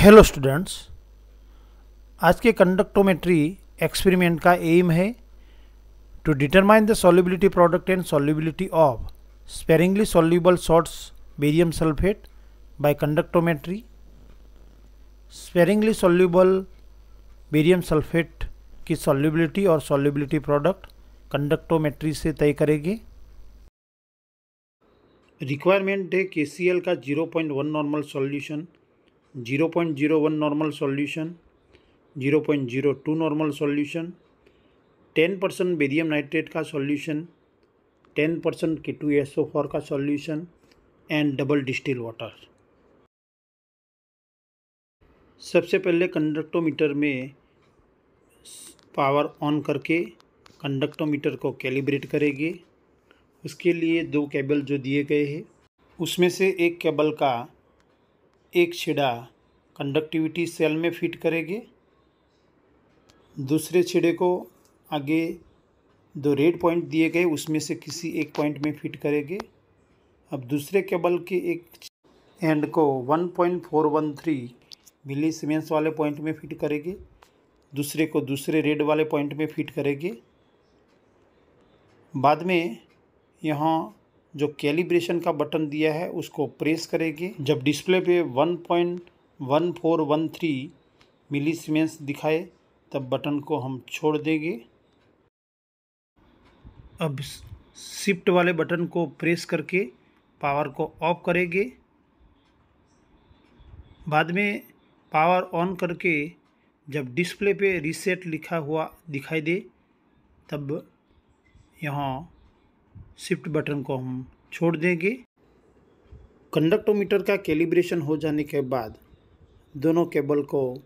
Hello students, आज के conductometry experiment का एम है to determine the solubility product and solubility of sparingly soluble salts barium sulphate by conductometry. Sparingly soluble barium sulphate की solubility और solubility product conductometry से तय करेंगे। Requirement है KCl का 0.1 normal solution, 0.01 normal solution, 0.02 normal solution, 10% barium nitrate का solution, 10% K2SO4 का solution and double distil water. सबसे पहले कंडक्टोमीटर में पावर ऑन करके कंडक्टोमीटर को कैलिब्रेट करेंगे। उसके लिए दो केबल जो दिए गए हैं उसमें से एक केबल का एक छिड़ा कंडक्टिविटी सेल में फिट करेंगे, दूसरे छिड़े को आगे दो रेड पॉइंट दिए गए उसमें से किसी एक पॉइंट में फिट करेंगे। अब दूसरे केबल के एक एंड को 1.413 मिली सीमेंस वाले पॉइंट में फिट करेंगे, दूसरे को दूसरे रेड वाले पॉइंट में फिट करेंगे। बाद में यहाँ जो कैलिब्रेशन का बटन दिया है उसको प्रेस करेंगे। जब डिस्प्ले पे 1.1413 मिली सीमेंस दिखाए तब बटन को हम छोड़ देंगे। अब शिफ्ट वाले बटन को प्रेस करके पावर को ऑफ करेंगे। बाद में पावर ऑन करके जब डिस्प्ले पे रीसेट लिखा हुआ दिखाई दे तब यहाँ शिफ्ट बटन को हम छोड़ देंगे। कंडक्टोमीटर का कैलिब्रेशन हो जाने के बाद दोनों केबल को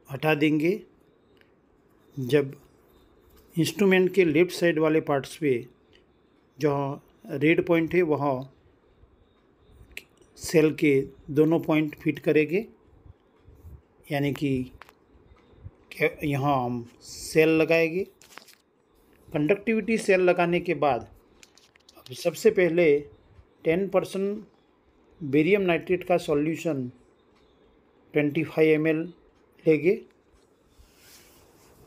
हटा देंगे। जब इंस्ट्रूमेंट के लेफ़्ट साइड वाले पार्ट्स पे जहाँ रेड पॉइंट है वहाँ सेल के दोनों पॉइंट फिट करेंगे, यानी कि यहाँ हम सेल लगाएंगे। कंडक्टिविटी सेल लगाने के बाद अब सबसे पहले 10% बेरियम नाइट्रेट का सॉल्यूशन 25 ml लेंगे।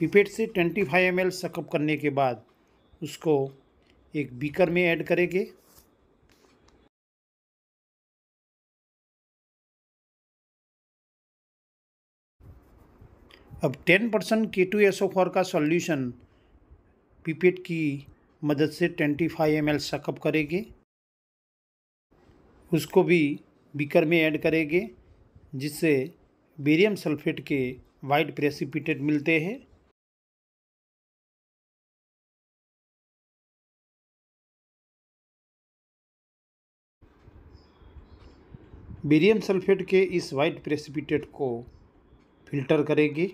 पिपेट से 25 ml सकअप करने के बाद उसको एक बीकर में ऐड करेंगे। अब 10% K2SO4 का सॉल्यूशन पिपेट की मदद से 25 ml सकअप करेंगे, उसको भी बीकर में ऐड करेंगे जिससे बेरियम सल्फेट के वाइट प्रेसिपिटेट मिलते हैं। बेरियम सल्फेट के इस वाइट प्रेसिपिटेट को फिल्टर करेंगे।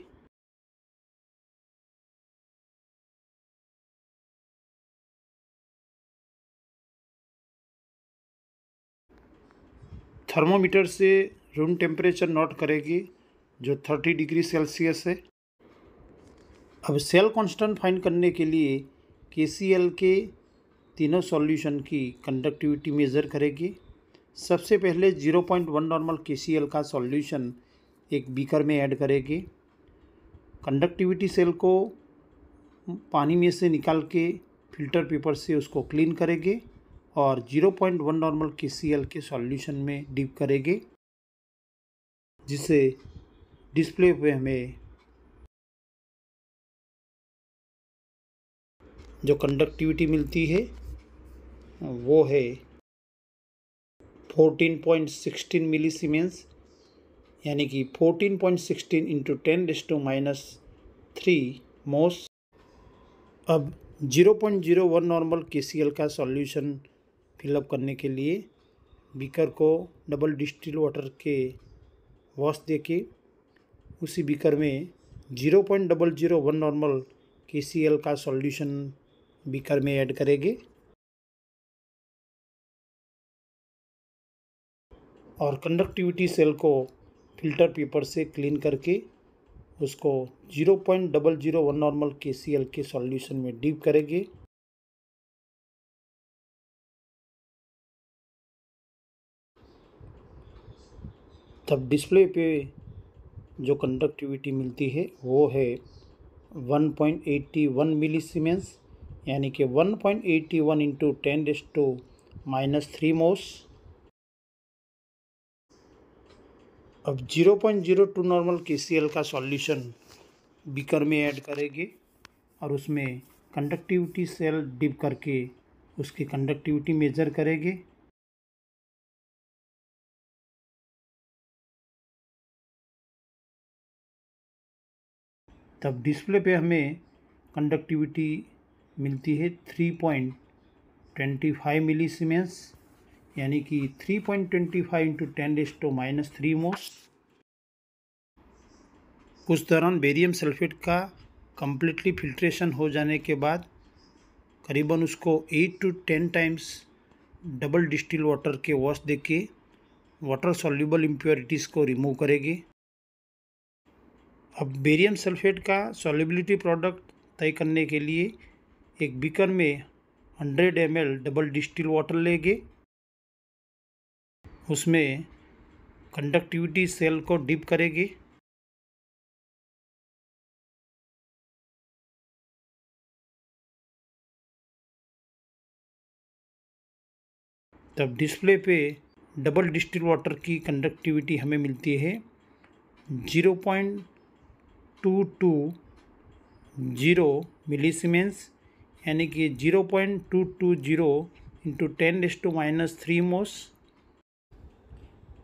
थर्मोमीटर से रूम टेम्परेचर नोट करेंगे जो 30 डिग्री सेल्सियस है। अब सेल कांस्टेंट फाइंड करने के लिए KCl के तीनों सॉल्यूशन की कंडक्टिविटी मेज़र करेंगे। सबसे पहले 0.1 नॉर्मल KCl का सॉल्यूशन एक बीकर में ऐड करेंगे। कंडक्टिविटी सेल को पानी में से निकाल के फिल्टर पेपर से उसको क्लीन करेंगे और 0.1 नॉर्मल KCl के सॉल्यूशन में डिप करेंगे, जिससे डिस्प्ले पे हमें जो कंडक्टिविटी मिलती है वो है 14.16 मिली सीमेंस, यानी कि 14.16 इंटू 10⁻³ मोस। अब 0.01 नॉर्मल KCl का सॉल्यूशन फिलअप करने के लिए बीकर को डबल डिस्टिल वाटर के वॉश देके उसी बीकर में 0.001 नॉर्मल KCl का सॉल्यूशन बीकर में ऐड करेंगे और कंडक्टिविटी सेल को फिल्टर पेपर से क्लीन करके उसको 0.001 नॉर्मल KCl के सॉल्यूशन में डिप करेंगे। तब डिस्प्ले पे जो कंडक्टिविटी मिलती है वो है 1.81 मिलीसीमेंस, यानी कि 1.81 इंटू 10⁻³ मोस। अब 0.02 नॉर्मल KCl का सॉल्यूशन बीकर में ऐड करेंगे और उसमें कंडक्टिविटी सेल डिप करके उसकी कंडक्टिविटी मेजर करेंगे। तब डिस्प्ले पे हमें कंडक्टिविटी मिलती है 3.25 मिलीसीमेंस, यानी कि 3.25 इंटू 10⁻³ मोस। उस दौरान बेरियम सल्फेट का कम्प्लीटली फिल्ट्रेशन हो जाने के बाद करीबन उसको 8 to 10 times double distil water के वॉश देके वाटर सॉल्युबल इम्प्योरिटीज़ को रिमूव करेंगे। अब बेरियम सल्फेट का सॉल्युबिलिटी प्रोडक्ट तय करने के लिए एक बीकर में 100 ml डबल डिस्टिल वाटर लेंगे, उसमें कंडक्टिविटी सेल को डिप करेंगे। तब डिस्प्ले पे डबल डिस्टिल वाटर की कंडक्टिविटी हमें मिलती है 0.220 मिलीसीमेंस, यानी कि 0.220 इंटू 10⁻³ मोस।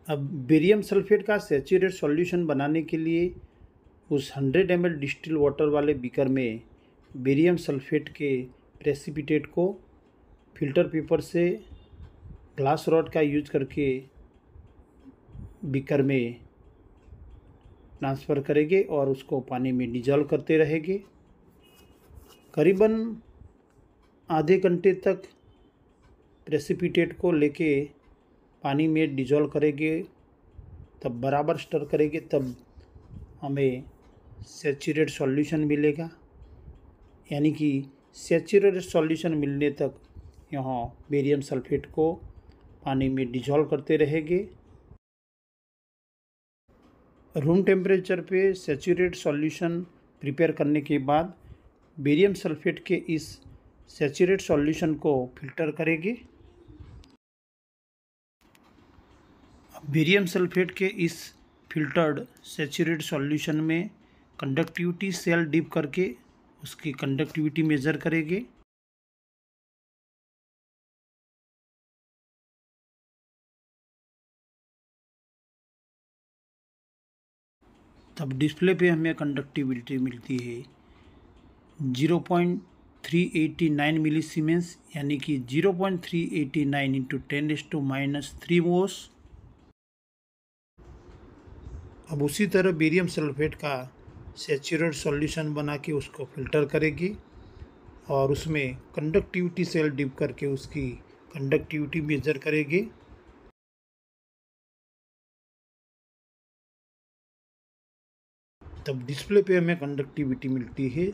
अब बेरियम सल्फेट का सैचुरेट सॉल्यूशन बनाने के लिए उस 100 ml डिस्टिल वाटर वाले बीकर में बेरियम सल्फेट के प्रेसिपिटेट को फिल्टर पेपर से ग्लास रॉड का यूज करके बीकर में ट्रांसफ़र करेंगे और उसको पानी में डिजॉल्व करते रहेंगे। करीबन आधे घंटे तक प्रेसिपिटेट को लेके पानी में डिजॉल्व करेंगे, तब बराबर स्टर करेंगे, तब हमें सैचुरेट सॉल्यूशन मिलेगा। यानी कि सैचुरेटेड सॉल्यूशन मिलने तक यहाँ बेरियम सल्फेट को पानी में डिजॉल्व करते रहेंगे। रूम टेम्परेचर पे सैचुरेट सॉल्यूशन प्रिपेयर करने के बाद बेरियम सल्फेट के इस सैचुरेट सॉल्यूशन को फिल्टर करेंगे। बेरियम सल्फेट के इस फिल्टर्ड सैचुरेट सॉल्यूशन में कंडक्टिविटी सेल डिप करके उसकी कंडक्टिविटी मेजर करेंगे। तब डिस्प्ले पे हमें कंडक्टिविटी मिलती है 0.389 मिलीसीमेंस, यानी कि 0.389 इंटू 10⁻³ मोस। अब उसी तरह बेरियम सल्फेट का सैचुरेट सॉल्यूशन बना के उसको फिल्टर करेगी और उसमें कंडक्टिविटी सेल डिप करके उसकी कंडक्टिविटी मेजर करेगी। तब डिस्प्ले पे हमें कंडक्टिविटी मिलती है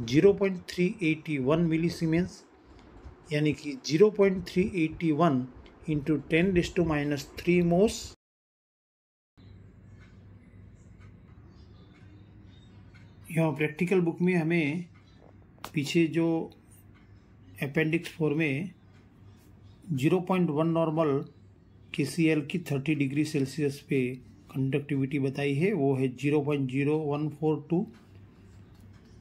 0.381 मिलीसीमेंस, यानी कि 0.381 इंटू 10⁻³ मोस। यहाँ प्रैक्टिकल बुक में हमें पीछे जो अपेंडिक्स 4 में 0.1 नॉर्मल KCl की 30 डिग्री सेल्सियस पे कंडक्टिविटी बताई है, वो है 0.0142।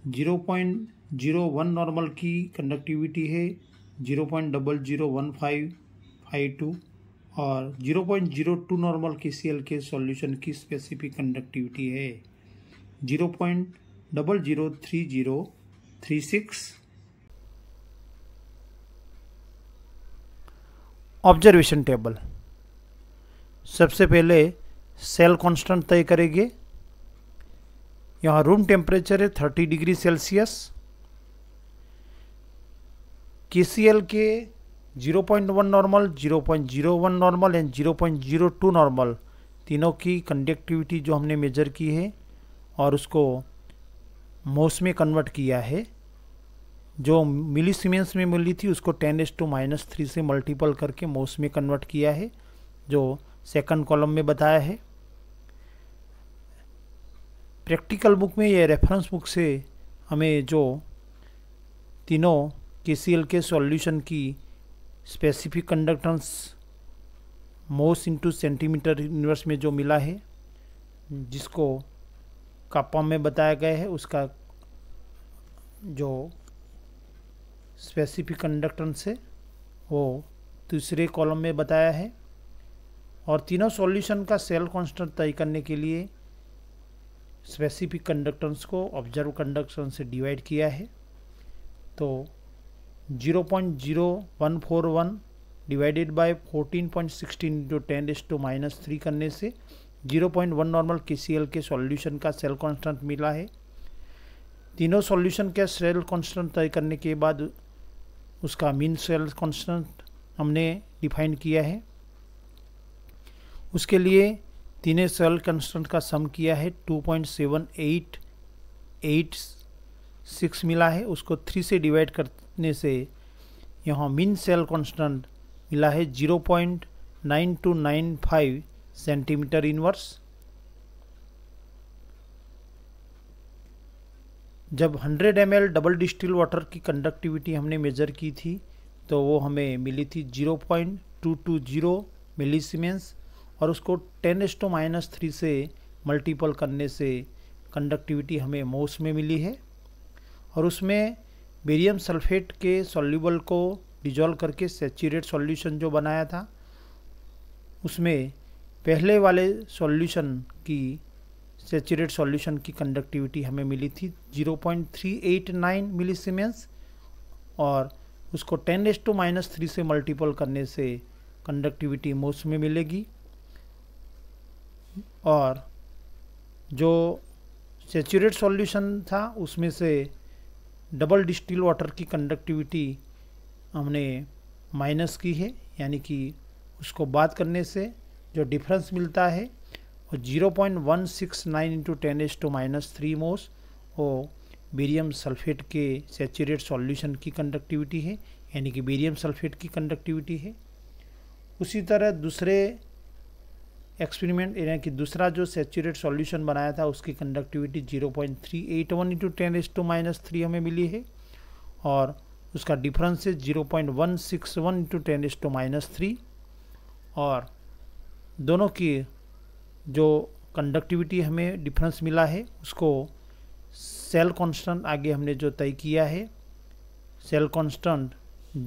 0.01 नॉर्मल की कंडक्टिविटी है 0.001552 और 0.02 नॉर्मल KCl के सॉल्यूशन की स्पेसिफिक कंडक्टिविटी है 0.003036। Observation table. सबसे पहले सेल कांस्टेंट तय करेंगे। यहाँ रूम टेम्परेचर है 30 डिग्री सेल्सियस। KCl के 0.1 नॉर्मल, 0.01 नॉर्मल एंड 0.02 नॉर्मल तीनों की कंडक्टिविटी जो हमने मेजर की है और उसको मोस में कन्वर्ट किया है। जो मिलीसीमेंस में मिली थी उसको 10⁻³ से मल्टीपल करके मोस में कन्वर्ट किया है, जो सेकंड कॉलम में बताया है। प्रैक्टिकल बुक में या रेफरेंस बुक से हमें जो तीनों KCl के सॉल्यूशन की स्पेसिफिक कंडक्टेंस मोस इंटू सेंटीमीटर इनवर्स में जो मिला है, जिसको कापा में बताया गया है, उसका जो स्पेसिफिक कंडक्टेंस है वो दूसरे कॉलम में बताया है। और तीनों सॉल्यूशन का सेल कांस्टेंट तय करने के लिए स्पेसिफिक कंडक्टेंस को ऑब्जर्व कंडक्टेंस से डिवाइड किया है। तो 0.0141 डिवाइडेड बाय 14.16 इंटू 10⁻³ करने से 0.1 नॉर्मल KCl के सॉल्यूशन का सेल कांस्टेंट मिला है। तीनों सॉल्यूशन के सेल कांस्टेंट तय करने के बाद उसका मीन सेल कांस्टेंट हमने डिफाइन किया है। उसके लिए तीनों सेल कांस्टेंट का सम किया है, 2.7886 मिला है। उसको 3 से डिवाइड करने से यहाँ मीन सेल कांस्टेंट मिला है 0.9295 सेंटीमीटर इनवर्स। जब 100 ml डबल डिस्टिल वाटर की कंडक्टिविटी हमने मेज़र की थी तो वो हमें मिली थी 0.220 मिलीसीमेंस, और उसको 10⁻³ से मल्टीपल करने से कंडक्टिविटी हमें मोस में मिली है। और उसमें बेरियम सल्फेट के सॉल्यूबल को डिजॉल्व करके सैचुरेट सॉल्यूशन जो बनाया था, उसमें पहले वाले सॉल्यूशन की सैचुरेट सॉल्यूशन की कंडक्टिविटी हमें मिली थी 0.389 मिलीसीमेंस, और उसको 10⁻³ से मल्टीपल करने से कंडक्टिविटी मोस में मिलेगी। और जो सैचुरेट सॉल्यूशन था उसमें से डबल डिस्टिल वाटर की कंडक्टिविटी हमने माइनस की है, यानी कि उसको बात करने से जो डिफरेंस मिलता है वो 0.169 इंटू 10⁻³ मोस वो बेरियम सल्फेट के सैचुरेट सॉल्यूशन की कंडक्टिविटी है, यानी कि बेरियम सल्फेट की कंडक्टिविटी है। उसी तरह दूसरे एक्सपेरिमेंट, यानी कि दूसरा जो सैचुरेट सॉल्यूशन बनाया था उसकी कंडक्टिविटी 0.381 इंटू 10⁻³ हमें मिली है, और उसका डिफरेंस है 0.161 इंटू 10⁻³। और दोनों की जो कंडक्टिविटी हमें डिफरेंस मिला है उसको सेल कांस्टेंट आगे हमने जो तय किया है, सेल कांस्टेंट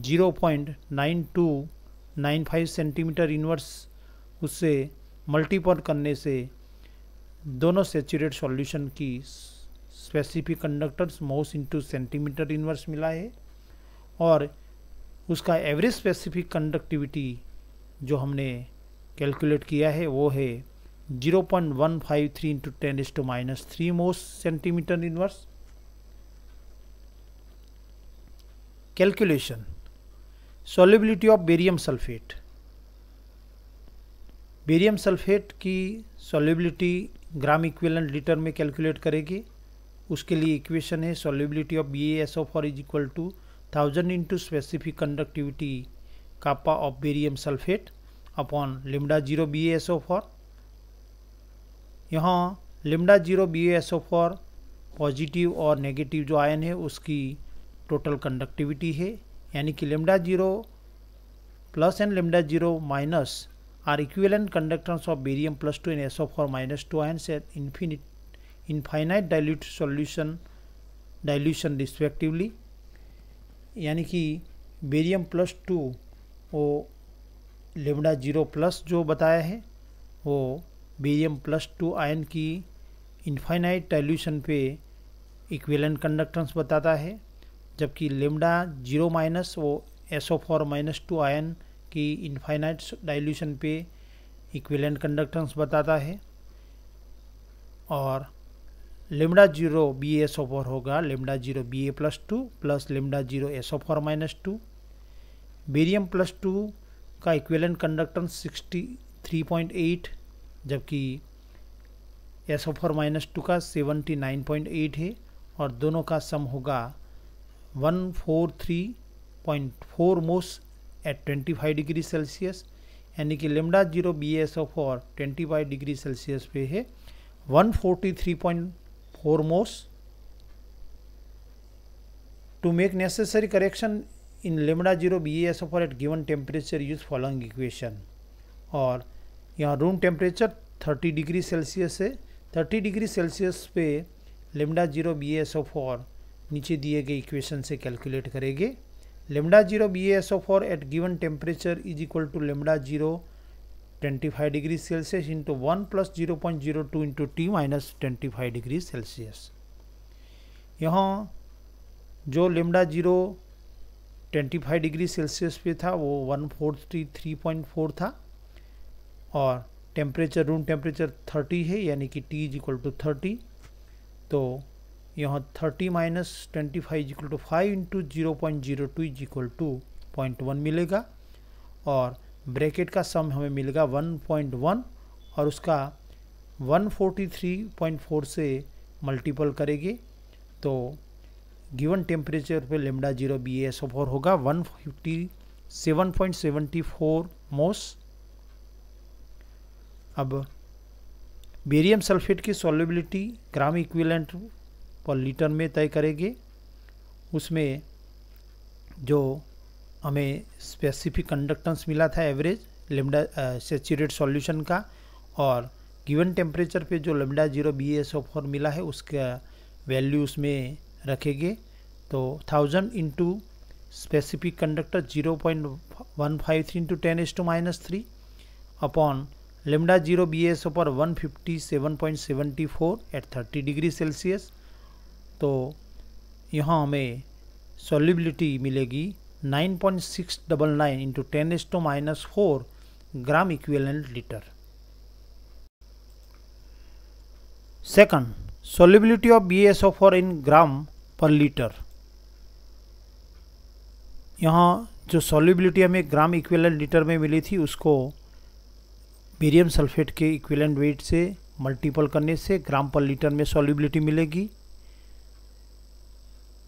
0.9295 सेंटीमीटर इनवर्स, उससे मल्टीपल करने से दोनों सैचुरेट सॉल्यूशन की स्पेसिफिक कंडक्टेंस मोस इंटू सेंटीमीटर इनवर्स मिला है। और उसका एवरेज स्पेसिफिक कंडक्टिविटी जो हमने कैलकुलेट किया है वो है 0.153 into 10⁻³ mhos centimetre inverse. Calculation solubility of barium sulphate. Barium sulphate की सॉल्युबिलिटी ग्राम इक्विवेलेंट लीटर में कैलकुलेट करेगी। उसके लिए इक्वेशन है solubility of BaSO4 is equal to 1000 into specific conductivity kappa of barium sulphate upon λ0 BaSO4। यहाँ λ0 BaSO4 positive और negative जो ion है उसकी टोटल कंडक्टिविटी है, यानी कि λ0 plus and λ0 minus are equivalent conductance of barium plus 2 and SO4 minus 2 ions at infinite dilute dilution respectively। यानी कि बेरियम प्लस 2 वो λ0 प्लस जो बताया है वो बेरियम प्लस 2 आयन की इनफाइनाइट डाइल्यूशन पे इक्विवेलेंट कंडक्टेंस बताता है, जबकि λ0 माइनस वो SO4 माइनस 2 आयन की इनफाइनाइट डाइल्यूशन पे इक्विवेलेंट कंडक्टेंस बताता है। और λ0 BaSO4 होगा λ0 Ba plus 2 plus λ0 SO4 minus 2। Barium plus 2 का इक्विवेलेंट कंडक्टेंस 63.8, जबकि SO4 माइनस 2 का 79.8 है, और दोनों का सम होगा 143.4 मोस एट 25 डिग्री सेल्सियस, यानी कि λ0 BaSO4 25 डिग्री सेल्सियस पे है 143.4 4 mhos. To make necessary correction in lambda 0 BaSO4 at given temperature use following equation. और यहाँ रूम टेम्परेचर 30 डिग्री सेल्सियस है। 30 डिग्री सेल्सियस पे लेमडा 0 BaSO4 नीचे दिए गए इक्वेशन से कैलकुलेट करेंगे। Lambda 0 BaSO4 at given temperature is equal to lambda 0 25 degree Celsius into 1 plus 0.02 into T minus 25 degree Celsius. यहाँ जो लेमडा 0 25 डिग्री सेल्सियस पे था वो 143.4 था और टेम्परेचर रूम टेम्परेचर 30 है, यानी कि T इज इक्वल टू 30। तो यहाँ 30 minus 25 is equal to 5 into 0.02 is equal to 0.1 मिलेगा और ब्रैकेट का सम हमें मिलेगा 1.1 और उसका 143.4 से मल्टीपल करेंगे तो गिवन टेम्परेचर पे लेमडा 0 BaSO4 होगा 157.74 मोस। अब बेरियम सल्फेट की solubility gram equivalent per litre में तय करेंगे। उसमें जो हमें स्पेसिफिक कंडक्टेंस मिला था एवरेज लेमडा सैचुरेट सॉल्यूशन का और गिवन टेम्परेचर पे जो लेमडा 0 BaSO4 मिला है उसका वैल्यू उसमें रखेंगे। तो 1000 into specific conductor 0.153 into 10⁻³ upon lambda 0 BaSO4 157.74 at 30 degree Celsius. तो यहाँ हमें सॉल्युबिलिटी मिलेगी 9.699 into 10⁻⁴ gram equivalent litre. Second, solubility of BaSO4 in gram per litre. यहाँ जो सॉल्युबिलिटी हमें ग्राम इक्विवेलेंट लीटर में मिली थी उसको बेरियम सल्फेट के इक्विवेलेंट वेट से मल्टीपल करने से ग्राम पर लीटर में सॉल्युबिलिटी मिलेगी।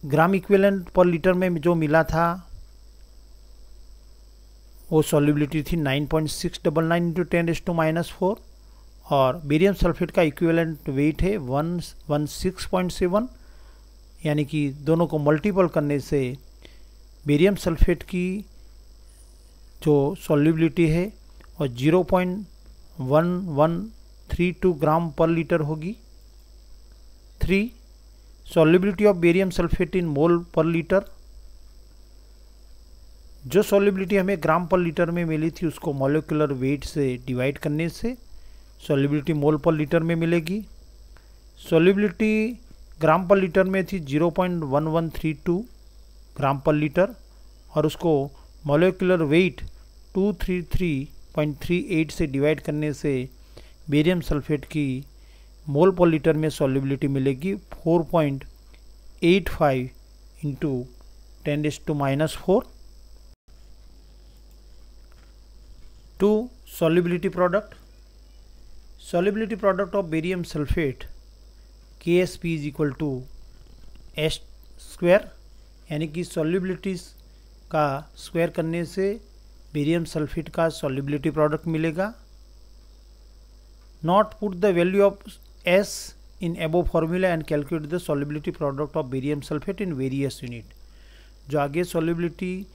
ग्राम इक्विवेलेंट पर लीटर में जो मिला था वो सॉल्युबिलिटी थी 9.699 इंटू 10⁻⁴ और बेरियम सल्फेट का इक्विवेलेंट वेट है 116.7, यानी कि दोनों को मल्टीपल करने से बेरियम सल्फेट की जो सॉल्युबिलिटी है और 0.1132 ग्राम पर लीटर होगी। 3, solubility of barium sulphate in mole per litre. जो सॉल्युबिलिटी हमें ग्राम पर लीटर में मिली थी उसको मॉलिक्यूलर वेट से डिवाइड करने से सॉल्युबिलिटी मोल पर लीटर में मिलेगी। सॉल्युबिलिटी ग्राम पर लीटर में थी 0.1132 ग्राम पर लीटर और उसको मॉलिक्यूलर वेट 233.38 से डिवाइड करने से बेरियम सल्फेट की मोल पर लीटर में सॉल्युबिलिटी मिलेगी 4.85 into 10⁻⁴। 2, solubility product. Solubility product of barium sulfate KSP is equal to S square, यानी कि सॉल्युबिलिटीज का स्क्वायर करने से बेरियम सल्फेट का सॉल्युबिलिटी प्रोडक्ट मिलेगा। Not put the value of S in above formula and calculate the solubility product of barium sulphate in various unit. जो आगे solubility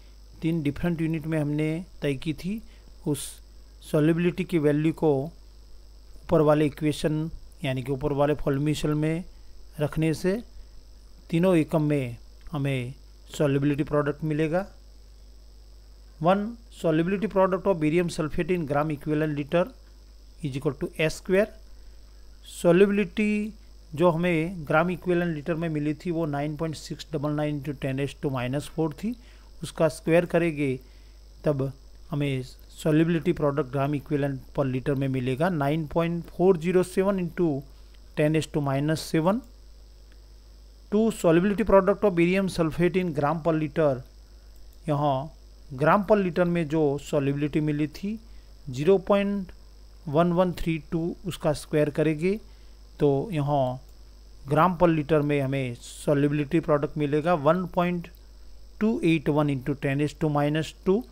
3 different unit में हमने तय की थी उस सॉल्युबिलिटी की वैल्यू को ऊपर वाले इक्वेशन यानी कि ऊपर वाले फॉर्मूले में रखने से तीनों एकम में हमें सॉल्युबिलिटी प्रोडक्ट मिलेगा। 1, solubility product of barium sulphate in gram equivalent litre is equal to S square. Solubility जो हमें ग्राम इक्विवेलेंट लीटर में मिली थी वो 9.699 इंटू 10⁻⁴ थी, उसका स्क्वायर करेंगे तब हमें solubility product gram equivalent per litre में मिलेगा 9.407 into 10⁻⁷। 2, solubility product of barium sulphate in gram per litre. यहाँ ग्राम पर लीटर में जो सॉल्युबिलिटी मिली थी 0.1132 उसका स्क्वायर करेंगे तो यहाँ ग्राम पर लीटर में हमें सॉल्युबिलिटी प्रोडक्ट मिलेगा 1.281 into 10⁻²।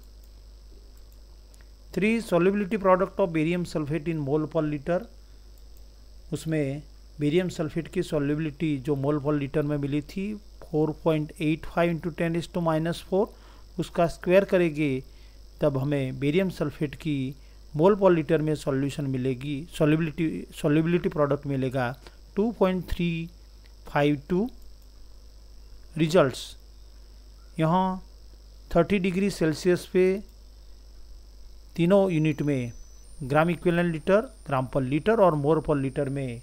3, solubility product of barium sulphate in mole per litre. उसमें बेरियम सल्फेट की सॉल्युबिलिटी जो मोल पर लीटर में मिली थी 4.85 इंटू 10⁻⁻⁴, उसका स्क्वायर करेंगे तब हमें बेरियम सल्फेट की मोल पर लीटर में सॉल्यूशन मिलेगी, सॉल्युबिलिटी प्रोडक्ट मिलेगा 2.352। रिजल्ट्स यहाँ 30 डिग्री सेल्सियस पे तीनों यूनिट में ग्राम इक्विवेलेंट लीटर, ग्राम पर लीटर और मोल पर लीटर में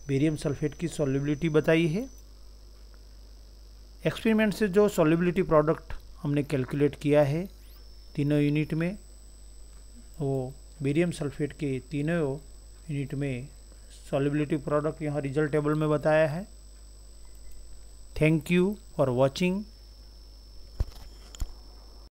बेरियम सल्फेट की सॉल्युबिलिटी बताई है। एक्सपेरिमेंट से जो सॉल्युबिलिटी प्रोडक्ट हमने कैलकुलेट किया है तीनों यूनिट में, वो बेरियम सल्फेट के तीनों यूनिट में सॉल्युबिलिटी प्रोडक्ट यहाँ रिजल्ट टेबल में बताया है। Thank you for watching.